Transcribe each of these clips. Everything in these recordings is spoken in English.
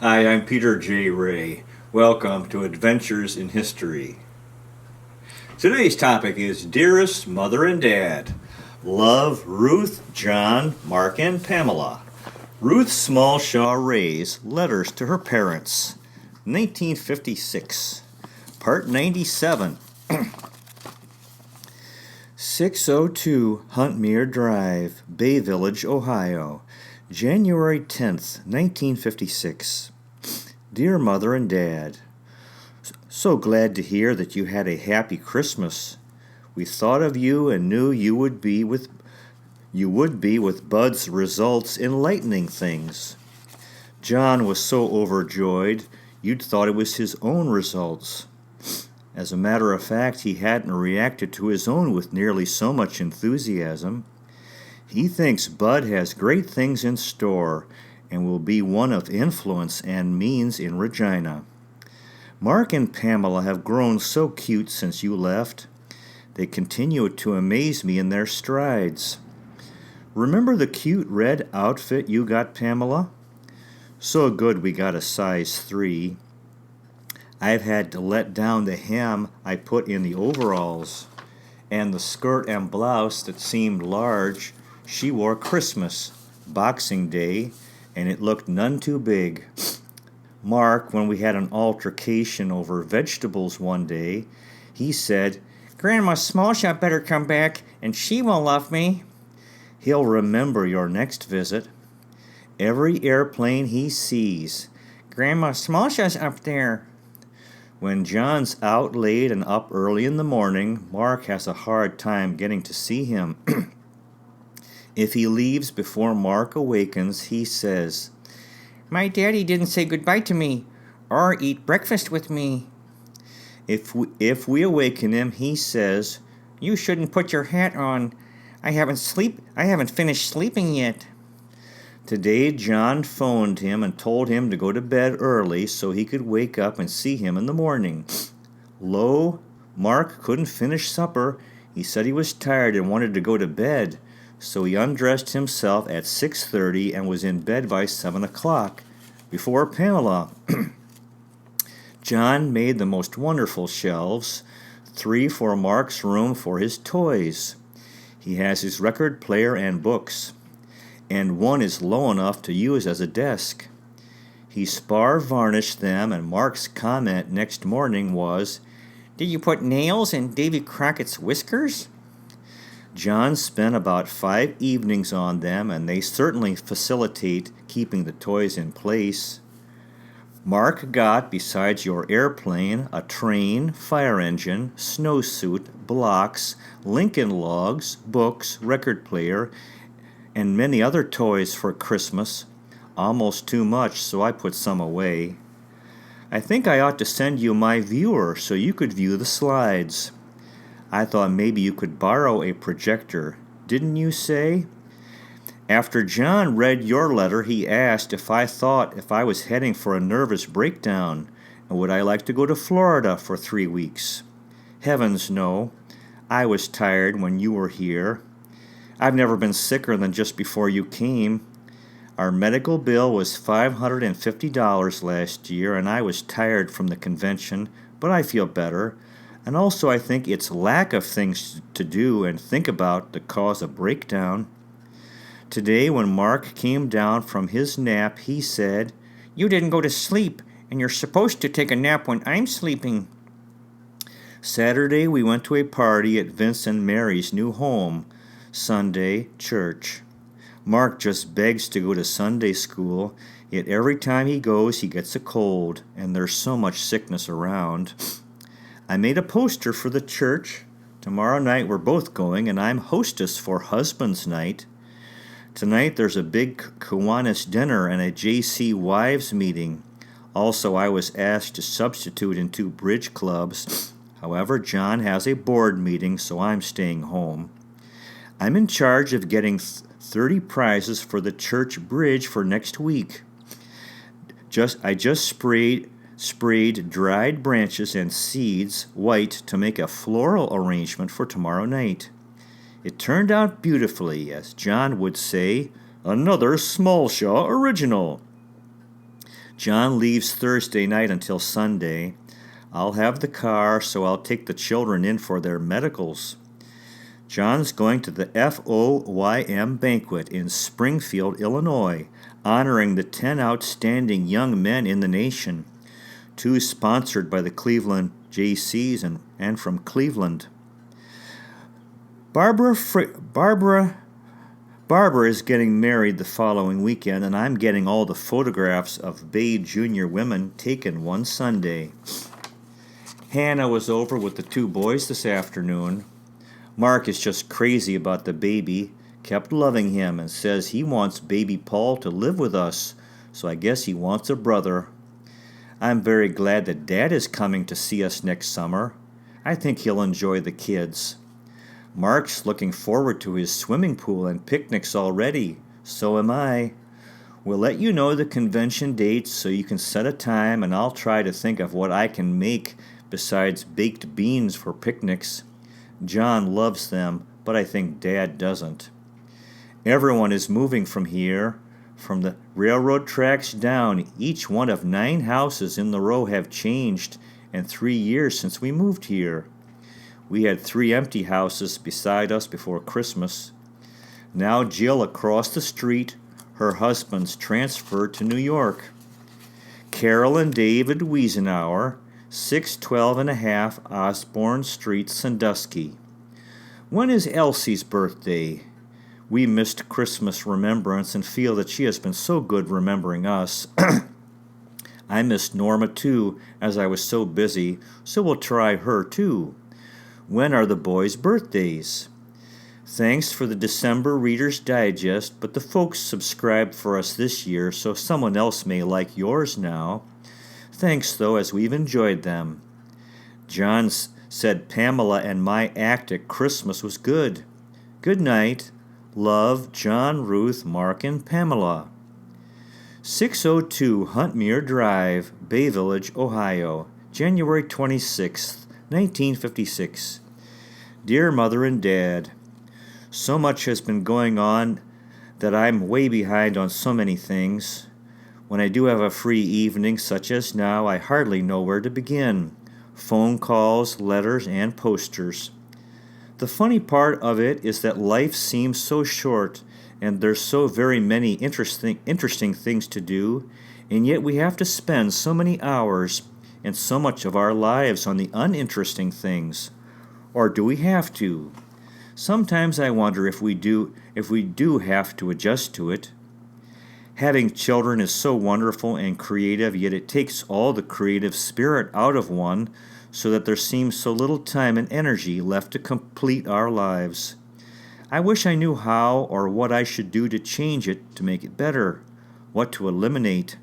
Hi, I'm Peter J. Ray. Welcome to Adventures in History. Today's topic is Dearest, Mother and Dad. Love, Ruth, John, Mark, and Pamela. Ruth Smallshaw Ray's Letters to Her Parents, 1956, Part 97. 602 Huntmere Drive, Bay Village, Ohio, January 10th, 1956. Dear Mother and Dad, so glad to hear that you had a happy Christmas. We thought of you and knew you would be with Bud's results enlightening things. John was so overjoyed you'd thought it was his own results. As a matter of fact, he hadn't reacted to his own with nearly so much enthusiasm. He thinks Bud has great things in store and will be one of influence and means in Regina. Mark and Pamela have grown so cute since you left. They continue to amaze me in their strides. Remember the cute red outfit you got, Pamela? So good we got a size 3. I've had to let down the hem I put in the overalls, and the skirt and blouse that seemed large she wore Christmas, Boxing Day, and it looked none too big. Mark, when we had an altercation over vegetables one day, he said, "Grandma Smallshot better come back, and she will love me." He'll remember your next visit. Every airplane he sees, "Grandma Smallshot's up there." When John's out late and up early in the morning, Mark has a hard time getting to see him. If he leaves before Mark awakens, he says, "My daddy didn't say goodbye to me or eat breakfast with me." If we awaken him, he says, "You shouldn't put your hat on. I haven't finished sleeping yet." Today, John phoned him and told him to go to bed early so he could wake up and see him in the morning. Mark couldn't finish supper. He said he was tired and wanted to go to bed. So he undressed himself at 6:30 and was in bed by 7 o'clock, before Pamela. John made the most wonderful shelves, 3 for Mark's room for his toys. He has his record player and books, and one is low enough to use as a desk. He spar varnished them, and Mark's comment next morning was, "Did you put nails in Davy Crockett's whiskers?" John spent about 5 evenings on them, and they certainly facilitate keeping the toys in place. Mark got, besides your airplane, a train, fire engine, snowsuit, blocks, Lincoln logs, books, record player, and many other toys for Christmas. Almost too much, so I put some away. I think I ought to send you my viewer so you could view the slides. I thought maybe you could borrow a projector, didn't you say? After John read your letter, he asked if I was heading for a nervous breakdown, and would I like to go to Florida for 3 weeks. Heavens, no. I was tired when you were here. I've never been sicker than just before you came. Our medical bill was $550 last year, and I was tired from the convention, but I feel better. And also I think it's lack of things to do and think about that cause a breakdown. Today when Mark came down from his nap, he said, "You didn't go to sleep, and you're supposed to take a nap when I'm sleeping." Saturday we went to a party at Vince and Mary's new home. Sunday, church. Mark just begs to go to Sunday school, yet every time he goes he gets a cold, and there's so much sickness around. I made a poster for the church. Tomorrow night we're both going, and I'm hostess for husband's night. Tonight there's a big Kiwanis dinner and a JC Wives meeting. Also, I was asked to substitute in 2 bridge clubs. However, John has a board meeting, so I'm staying home. I'm in charge of getting 30 prizes for the church bridge for next week. I just sprayed dried branches and seeds white to make a floral arrangement for tomorrow night. It turned out beautifully, as John would say, another Smallshaw original. John leaves Thursday night until Sunday. I'll have the car, so I'll take the children in for their medicals. John's going to the FOYM banquet in Springfield, Illinois, honoring the 10 outstanding young men in the nation. 2 sponsored by the Cleveland JCs and from Cleveland. Barbara is getting married the following weekend, and I'm getting all the photographs of Bay Junior women taken one Sunday. Hannah was over with the 2 boys this afternoon. Mark is just crazy about the baby, kept loving him, and says he wants baby Paul to live with us, so I guess he wants a brother. I'm very glad that Dad is coming to see us next summer. I think he'll enjoy the kids. Mark's looking forward to his swimming pool and picnics already. So am I. We'll let you know the convention dates so you can set a time, and I'll try to think of what I can make besides baked beans for picnics. John loves them, but I think Dad doesn't. Everyone is moving from here. From the railroad tracks down, each one of 9 houses in the row have changed in 3 years since we moved here. We had 3 empty houses beside us before Christmas. Now Jill across the street, her husband's transferred to New York. Carol and David Wiesenauer, 612.5 Osborne Street, Sandusky. When is Elsie's birthday? We missed Christmas remembrance and feel that she has been so good remembering us. I missed Norma too, as I was so busy, so we'll try her too. When are the boys' birthdays? Thanks for the December Reader's Digest, but the folks subscribed for us this year, so someone else may like yours now. Thanks, though, as we've enjoyed them. John said Pamela and my act at Christmas was good. Good night. Love, John, Ruth, Mark, and Pamela. 602 Huntmere Drive, Bay Village, Ohio, January 26, 1956. Dear Mother and Dad, so much has been going on that I'm way behind on so many things. When I do have a free evening, such as now, I hardly know where to begin. Phone calls, letters, and posters. The funny part of it is that life seems so short, and there's so very many interesting things to do, and yet we have to spend so many hours and so much of our lives on the uninteresting things. Or do we have to? Sometimes I wonder if we do have to adjust to it. Having children is so wonderful and creative, yet it takes all the creative spirit out of one, so that there seems so little time and energy left to complete our lives. I wish I knew how or what I should do to change it, to make it better, what to eliminate.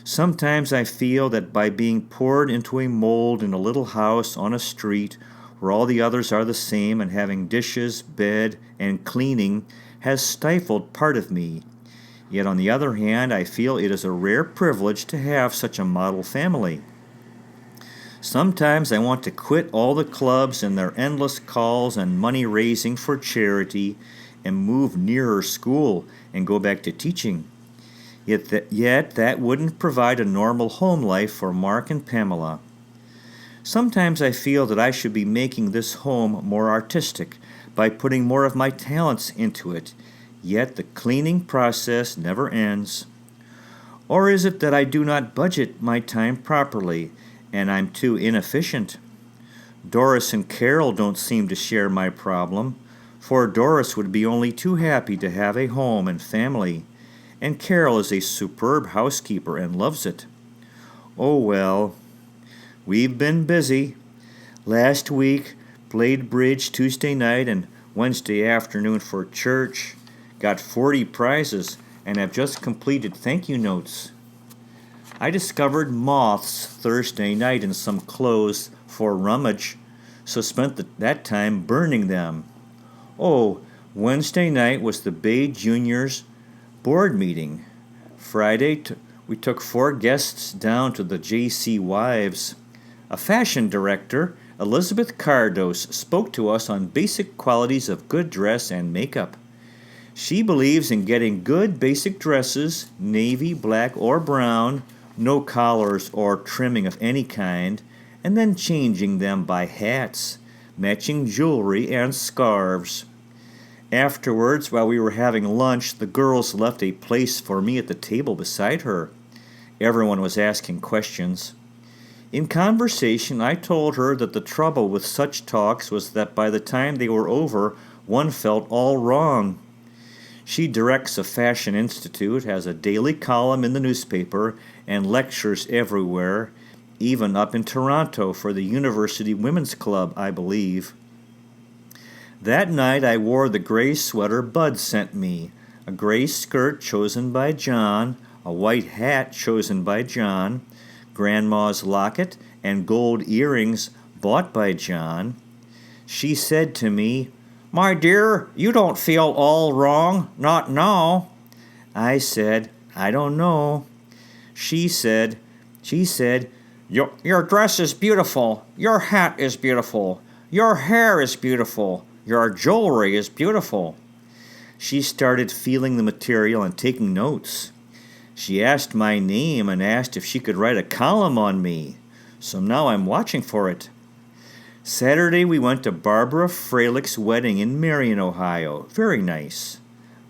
Sometimes I feel that by being poured into a mold in a little house on a street where all the others are the same and having dishes, bed, and cleaning has stifled part of me. Yet on the other hand, I feel it is a rare privilege to have such a model family. Sometimes I want to quit all the clubs and their endless calls and money raising for charity and move nearer school and go back to teaching. Yet that wouldn't provide a normal home life for Mark and Pamela. Sometimes I feel that I should be making this home more artistic by putting more of my talents into it, yet the cleaning process never ends. Or is it that I do not budget my time properly, and I'm too inefficient? Doris and Carol don't seem to share my problem, for Doris would be only too happy to have a home and family, and Carol is a superb housekeeper and loves it. Oh well, we've been busy. Last week, played bridge Tuesday night and Wednesday afternoon for church, got 40 prizes, and have just completed thank you notes. I discovered moths Thursday night in some clothes for rummage, so spent that time burning them. Oh, Wednesday night was the Bay Juniors board meeting. Friday, we took 4 guests down to the J.C. Wives. A fashion director, Elizabeth Cardos, spoke to us on basic qualities of good dress and makeup. She believes in getting good basic dresses, navy, black, or brown, no collars or trimming of any kind, and then changing them by hats, matching jewelry, and scarves. Afterwards, while we were having lunch, the girls left a place for me at the table beside her. Everyone was asking questions. In conversation, I told her that the trouble with such talks was that by the time they were over, one felt all wrong. She directs a fashion institute, has a daily column in the newspaper, and lectures everywhere, even up in Toronto for the University Women's Club, I believe. That night I wore the gray sweater Bud sent me, a gray skirt chosen by John, a white hat chosen by John, Grandma's locket, and gold earrings bought by John. She said to me, "My dear, you don't feel all wrong, not now." I said, "I don't know." She said, Your dress is beautiful, your hat is beautiful, your hair is beautiful, your jewelry is beautiful." She started feeling the material and taking notes. She asked my name and asked if she could write a column on me. So now I'm watching for it. Saturday we went to Barbara Freilich's wedding in Marion, Ohio. Very nice.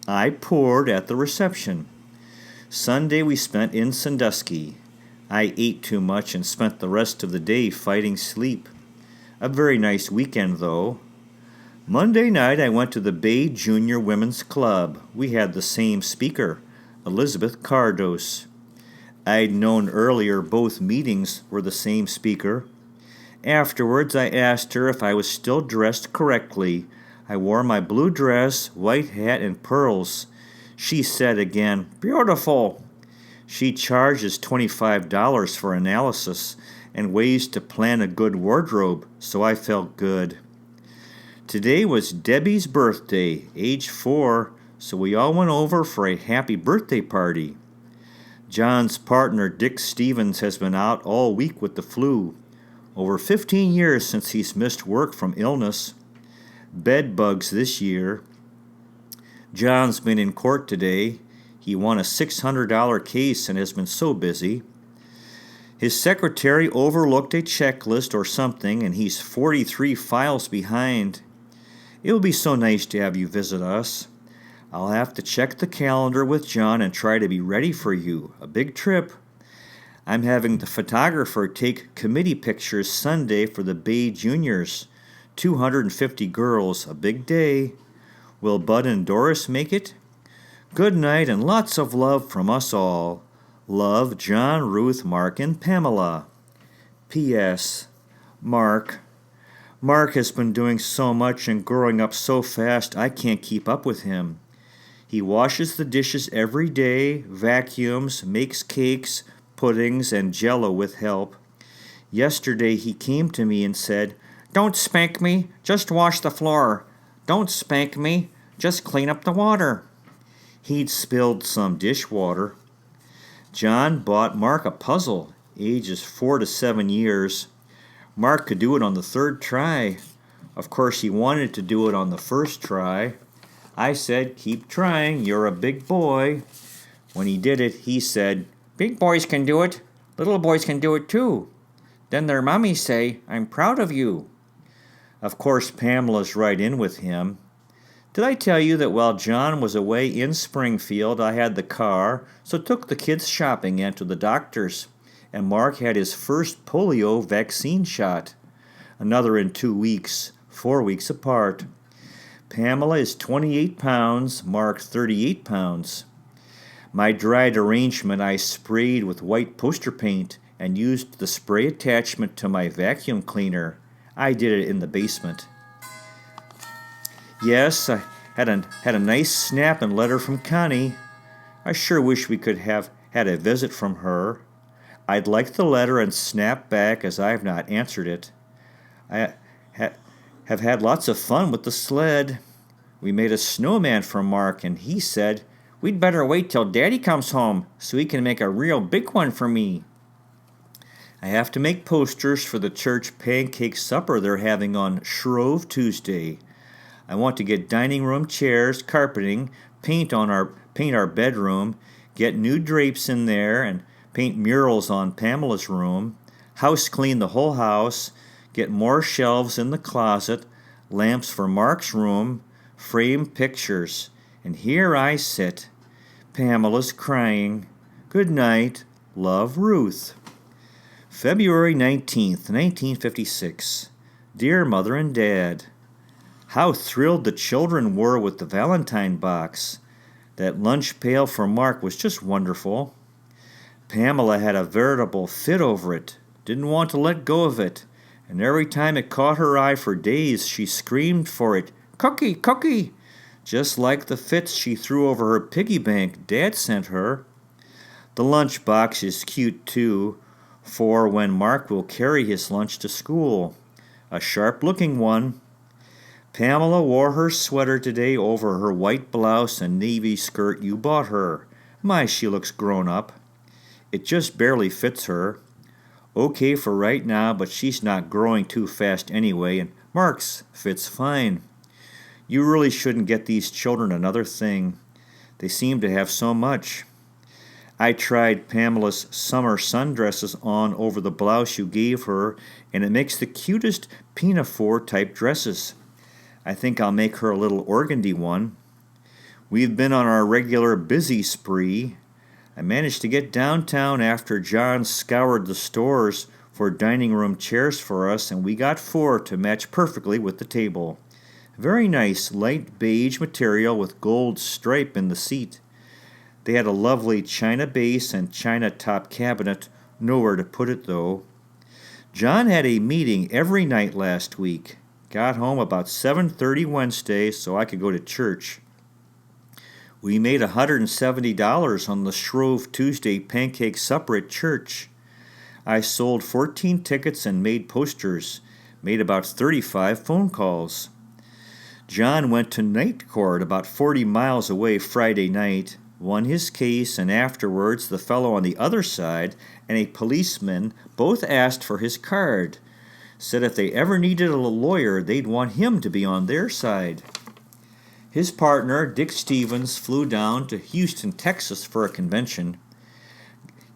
I poured at the reception. Sunday we spent in Sandusky. I ate too much and spent the rest of the day fighting sleep. A very nice weekend, though. Monday night I went to the Bay Junior Women's Club. We had the same speaker, Elizabeth Cardos. I'd known earlier both meetings were the same speaker. Afterwards I asked her if I was still dressed correctly. I wore my blue dress, white hat, and pearls. She said again, "Beautiful." She charges $25 for analysis and ways to plan a good wardrobe, so I felt good. Today was Debbie's birthday, age 4, so we all went over for a happy birthday party. John's partner, Dick Stevens, has been out all week with the flu. Over 15 years since he's missed work from illness. Bed bugs this year. John's been in court today. He won a $600 case and has been so busy. His secretary overlooked a checklist or something, and he's 43 files behind. It will be so nice to have you visit us. I'll have to check the calendar with John and try to be ready for you. A big trip. I'm having the photographer take committee pictures Sunday for the Bay Juniors. 250 girls, a big day. Will Bud and Doris make it? Good night and lots of love from us all. Love, John, Ruth, Mark, and Pamela. P.S. Mark has been doing so much and growing up so fast I can't keep up with him. He washes the dishes every day, vacuums, makes cakes, puddings, and jello with help. Yesterday he came to me and said, "Don't spank me, just wash the floor. Don't spank me, just clean up the water." He'd spilled some dishwater. John bought Mark a puzzle, ages 4 to 7 years. Mark could do it on the 3rd try. Of course, he wanted to do it on the 1st try. I said, "Keep trying, you're a big boy." When he did it, he said, "Big boys can do it. Little boys can do it too. Then their mummies say, 'I'm proud of you.'" Of course, Pamela's right in with him. Did I tell you that while John was away in Springfield, I had the car, so took the kids shopping and to the doctor's, and Mark had his first polio vaccine shot. Another in 2 weeks, 4 weeks apart. Pamela is 28 pounds, Mark 38 pounds. My dried arrangement I sprayed with white poster paint and used the spray attachment to my vacuum cleaner. I did it in the basement. Yes, I had a nice snap and letter from Connie. I sure wish we could have had a visit from her. I'd like the letter and snap back as I have not answered it. I have had lots of fun with the sled. We made a snowman for Mark, and he said, "We'd better wait till Daddy comes home so he can make a real big one for me." I have to make posters for the church pancake supper they're having on Shrove Tuesday. I want to get dining room chairs, carpeting, paint our bedroom, get new drapes in there, and paint murals on Pamela's room, house clean the whole house, get more shelves in the closet, lamps for Mark's room, frame pictures. And here I sit. Pamela's crying. Good night. Love, Ruth. February 19th, 1956. Dear Mother and Dad, how thrilled the children were with the Valentine box. That lunch pail for Mark was just wonderful. Pamela had a veritable fit over it, didn't want to let go of it, and every time it caught her eye for days, she screamed for it, "Cookie, cookie!" just like the fits she threw over her piggy bank Dad sent her. The lunch box is cute, too, for when Mark will carry his lunch to school. A sharp-looking one. Pamela wore her sweater today over her white blouse and navy skirt you bought her. My, she looks grown up. It just barely fits her. Okay for right now, but she's not growing too fast anyway, and Mark's fits fine. You really shouldn't get these children another thing. They seem to have so much. I tried Pamela's summer sundresses on over the blouse you gave her, and it makes the cutest pinafore-type dresses. I think I'll make her a little organdy one. We've been on our regular busy spree. I managed to get downtown after John scoured the stores for dining room chairs for us, and we got 4 to match perfectly with the table. Very nice, light beige material with gold stripe in the seat. They had a lovely china base and china top cabinet, nowhere to put it though. John had a meeting every night last week. Got home about 7:30 Wednesday so I could go to church. We made $170 on the Shrove Tuesday pancake supper at church. I sold 14 tickets and made posters. Made about 35 phone calls. John went to night court about 40 miles away Friday night, won his case, and afterwards the fellow on the other side and a policeman both asked for his card. Said if they ever needed a lawyer, they'd want him to be on their side. His partner, Dick Stevens, flew down to Houston, Texas for a convention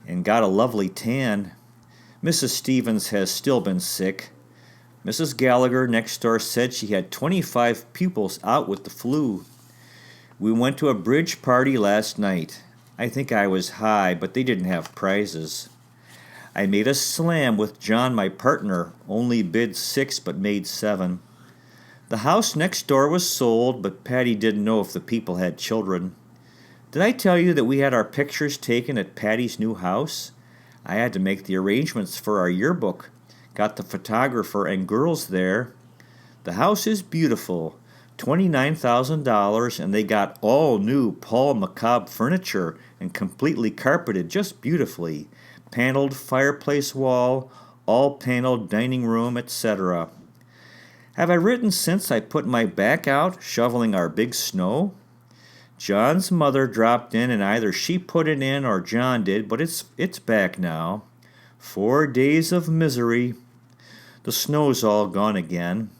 and got a lovely tan. Mrs. Stevens has still been sick. Mrs. Gallagher next door said she had 25 pupils out with the flu. We went to a bridge party last night. I think I was high, but they didn't have prizes. I made a slam with John, my partner, only bid 6 but made 7. The house next door was sold, but Patty didn't know if the people had children. Did I tell you that we had our pictures taken at Patty's new house? I had to make the arrangements for our yearbook. Got the photographer and girls there. The house is beautiful. $29,000, and they got all new Paul McCobb furniture and completely carpeted just beautifully. Paneled fireplace wall, all paneled dining room, etc. Have I written since I put my back out shoveling our big snow? John's mother dropped in, and either she put it in or John did, but it's back now. 4 days of misery. The snow's all gone again.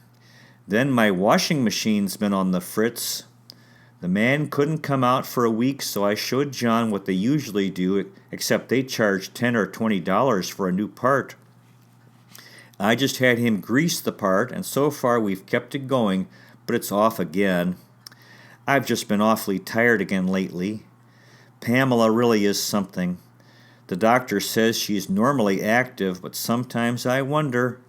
Then my washing machine's been on the fritz. The man couldn't come out for a week, so I showed John what they usually do, except they charge $10 or $20 for a new part. I just had him grease the part, and so far we've kept it going, but it's off again. I've just been awfully tired again lately. Pamela really is something. The doctor says she's normally active, but sometimes I wonder.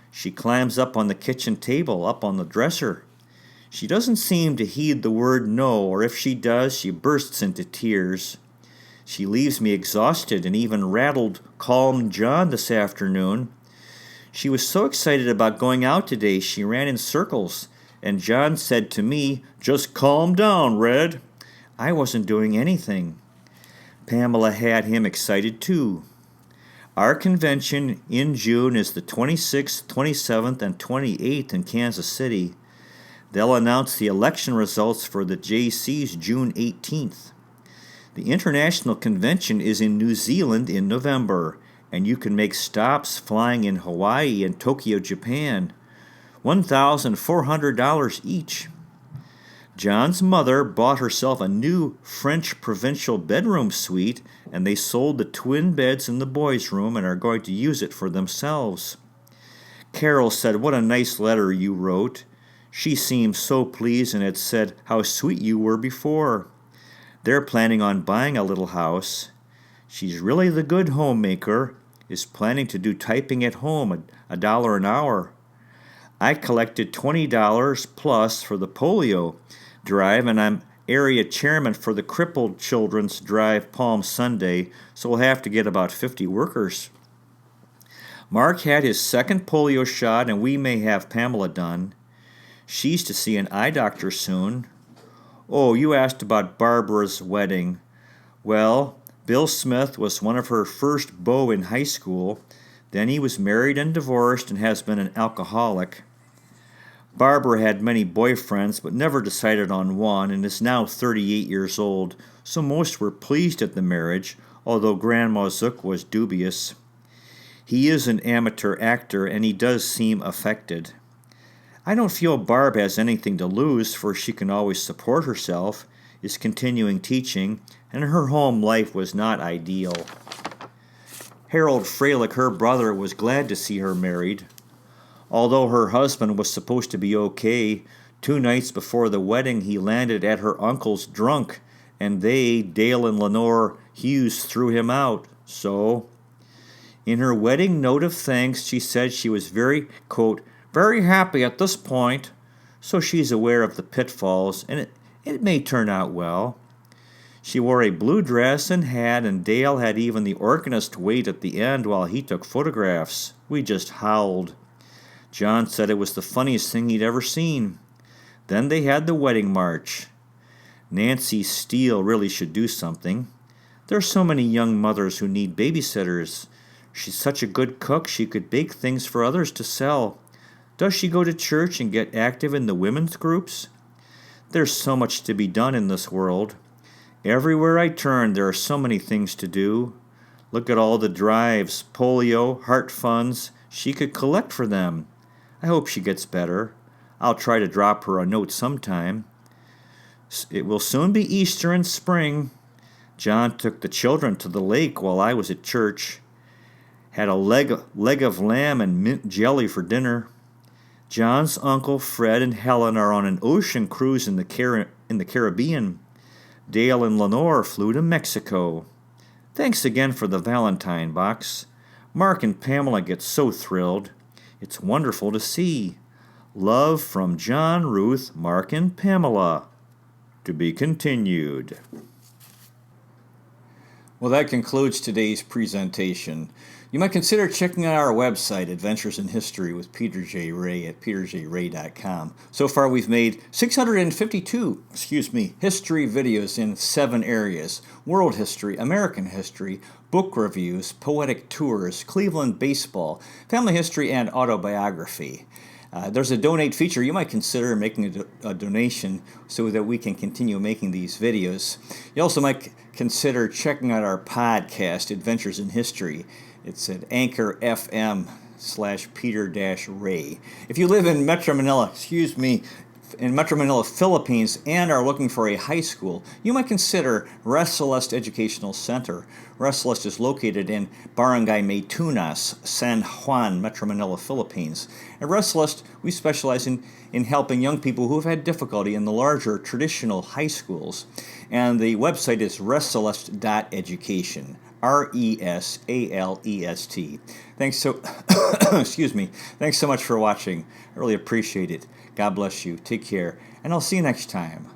She climbs up on the kitchen table, up on the dresser. She doesn't seem to heed the word no, or if she does, she bursts into tears. She leaves me exhausted and even rattled calmed John this afternoon. She was so excited about going out today, she ran in circles, and John said to me, "Just calm down, Red." I wasn't doing anything. Pamela had him excited too. Our convention in June is the 26th, 27th, and 28th in Kansas City. They'll announce the election results for the JCs June 18th. The international convention is in New Zealand in November, and you can make stops flying in Hawaii and Tokyo, Japan. $1,400 each. John's mother bought herself a new French provincial bedroom suite, and they sold the twin beds in the boys' room and are going to use it for themselves. Carol said, "What a nice letter you wrote." She seemed so pleased and had said how sweet you were before. They're planning on buying a little house. She's really the good homemaker, is planning to do typing at home, $1 an hour. I collected $20 plus for the polio drive, and I'm area chairman for the Crippled Children's Drive Palm Sunday, so we'll have to get about 50 workers. Mark had his second polio shot, and we may have Pamela done. She's to see an eye doctor soon. Oh, you asked about Barbara's wedding. Well, Bill Smith was one of her first beaux in high school. Then he was married and divorced and has been an alcoholic. Barbara had many boyfriends but never decided on one and is now 38 years old, so most were pleased at the marriage, although Grandma Zook was dubious. He is an amateur actor and he does seem affected. I don't feel Barb has anything to lose, for she can always support herself, is continuing teaching, and her home life was not ideal. Harold Freilich, her brother, was glad to see her married. Although her husband was supposed to be okay, 2 nights before the wedding he landed at her uncle's drunk, and they, Dale and Lenore Hughes, threw him out. So, in her wedding note of thanks, she said she was very, quote, very happy at this point, so she's aware of the pitfalls, and it may turn out well. She wore a blue dress and hat, and Dale had even the organist wait at the end while he took photographs. We just howled. John said it was the funniest thing he'd ever seen. Then they had the wedding march. Nancy Steele really should do something. There are so many young mothers who need babysitters. She's such a good cook she could bake things for others to sell. Does she go to church and get active in the women's groups? There's so much to be done in this world. Everywhere I turn, there are so many things to do. Look at all the drives, polio, heart funds. She could collect for them. I hope she gets better. I'll try to drop her a note sometime. It will soon be Easter and spring. John took the children to the lake while I was at church. Had a leg of lamb and mint jelly for dinner. John's uncle Fred and Helen are on an ocean cruise in the Caribbean. Dale and Lenore flew to Mexico. Thanks again for the Valentine box. Mark and Pamela get so thrilled. It's wonderful to see. Love from John, Ruth, Mark, and Pamela. To be continued. Well, that concludes today's presentation. You might consider checking out our website, Adventures in History with Peter J. Ray at peterjray.com. So far, we've made 652 history videos in 7 areas: world history, American history, book reviews, poetic tours, Cleveland baseball, family history, and autobiography. There's a donate feature. You might consider making a donation so that we can continue making these videos. You also might consider checking out our podcast, Adventures in History. It's at Anchor FM/Peter-Ray. If you live in Metro Manila, Philippines, and are looking for a high school, you might consider Res Celeste Educational Center. Res Celeste is located in Barangay Maytunas, San Juan, Metro Manila, Philippines. At Res Celeste, we specialize in helping young people who have had difficulty in the larger traditional high schools. And the website is resceleste.education. RESALEST. Thanks so Thanks so much for watching. I really appreciate it. God bless you. Take care, and I'll see you next time.